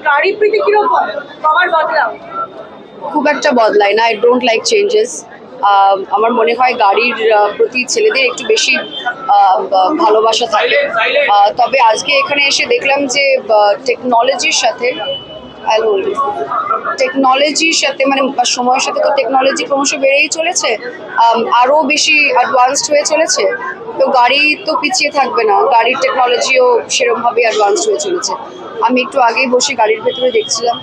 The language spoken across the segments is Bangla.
গাড়ি প্রীতি কিরকম কবার বদলাও? খুব একটা বদলায় না। I don't like changes. আমার মনে হয় গাড়ির প্রতি ছেলেদের একটু বেশি ভালোবাসা থাকে। তবে আজকে এখানে এসে দেখলাম যে টেকনোলজির সাথে মানে সময়ের সাথে তো টেকনোলজি ক্রমশ বেড়েই চলেছে, আরও বেশি অ্যাডভান্সড হয়ে চলেছে। তো গাড়ি তো পিছিয়ে থাকবে না, গাড়ির টেকনোলজিও সেরকমভাবে অ্যাডভান্সড হয়ে চলেছে। আমি একটু আগেই বসে গাড়ির ভেতরে দেখছিলাম,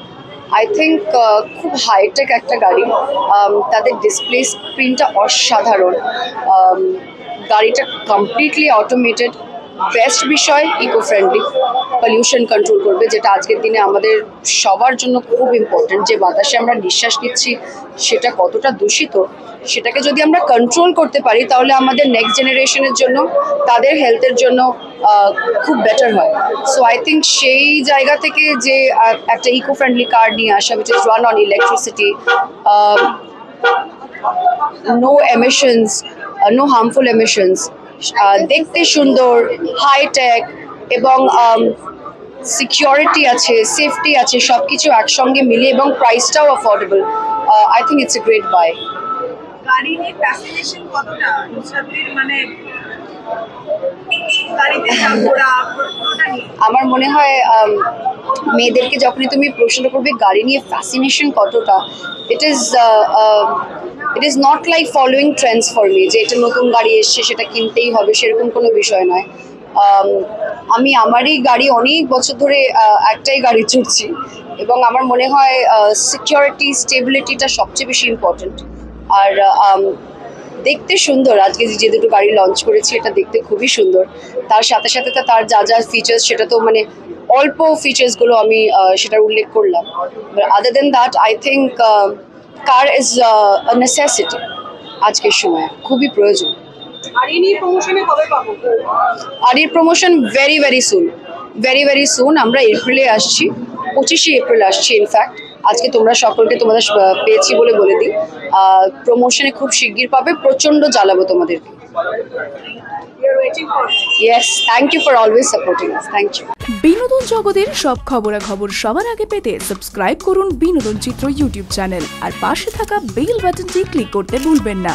আই থিঙ্ক খুব হাইটেক একটা গাড়ি। তাদের ডিসপ্লে স্ক্রিনটা অসাধারণ। গাড়িটা কমপ্লিটলি অটোমেটেড। বেস্ট বিষয় ইকো ফ্রেন্ডলি, পলিউশন কন্ট্রোল করবে, যেটা আজকের দিনে আমাদের সবার জন্য খুব ইম্পর্টেন্ট। যে বাতাসে আমরা নিঃশ্বাস নিচ্ছি সেটা কতটা দূষিত, সেটাকে যদি আমরা কন্ট্রোল করতে পারি তাহলে আমাদের নেক্সট জেনারেশনের জন্য, তাদের হেলথের জন্য খুব বেটার হয়। সো আই থিঙ্ক সেই জায়গা থেকে যে একটা ইকো ফ্রেন্ডলি কার নিয়ে আসা, which is run on electricity, no emissions, no harmful emissions, দেখতে সুন্দর, হাইটেক এবং সিকিউরিটি আছে, সেফটি আছে, সব কিছু একসঙ্গে মিলিয়ে এবং প্রাইসটাও affordable. I think it's a great buy. গাড়ি নিয়ে ফ্যাসিনেশন কতটা? মানে গাড়িতে ঘোরা নিয়ে আমার মনে হয় মেয়েদেরকে যখনই তুমি প্রশ্ন করবে গাড়ি নিয়ে ফ্যাসিনেশন কতটা, it is not like following Trends for me, যে এটা নতুন গাড়ি এসছে সেটা কিনতেই হবে, সেরকম কোনো বিষয় নয়। আমি আমারই গাড়ি অনেক বছর ধরে একটাই গাড়ি চড়ছি এবং আমার মনে হয় সিকিউরিটি, স্টেবিলিটিটা সবচেয়ে বেশি ইম্পর্টেন্ট। আর দেখতে সুন্দর। আজকে যে দুটো গাড়ি লঞ্চ করেছি এটা দেখতে খুবই সুন্দর। তার সাথে সাথে তো তার যা যা ফিচার্স, সেটা তো মানে অল্প ফিচার্সগুলো আমি সেটার উল্লেখ করলাম। Other than that I think car is a necessity. আজকের সময় খুবই প্রয়োজন। আরির promotion very very soon, very soon. আমরা এপ্রিলে আসছি, 25শে এপ্রিল আসছি। ইনফ্যাক্ট আজকে তোমরা সকলকে তোমাদের পেয়েছি বলে দিই, প্রমোশনে খুব শিগগির পাবে। প্রচণ্ড জ্বালাবো তোমাদেরকে। Yes, thank you for always supporting us. Thank you. বিনোদন জগতের সব খবরাখবর সবার আগে পেতে সাবস্ক্রাইব করুন বিনোদন চিত্র ইউটিউব চ্যানেল আর পাশে থাকা বেল বাটনটি ক্লিক করতে ভুলবেন না।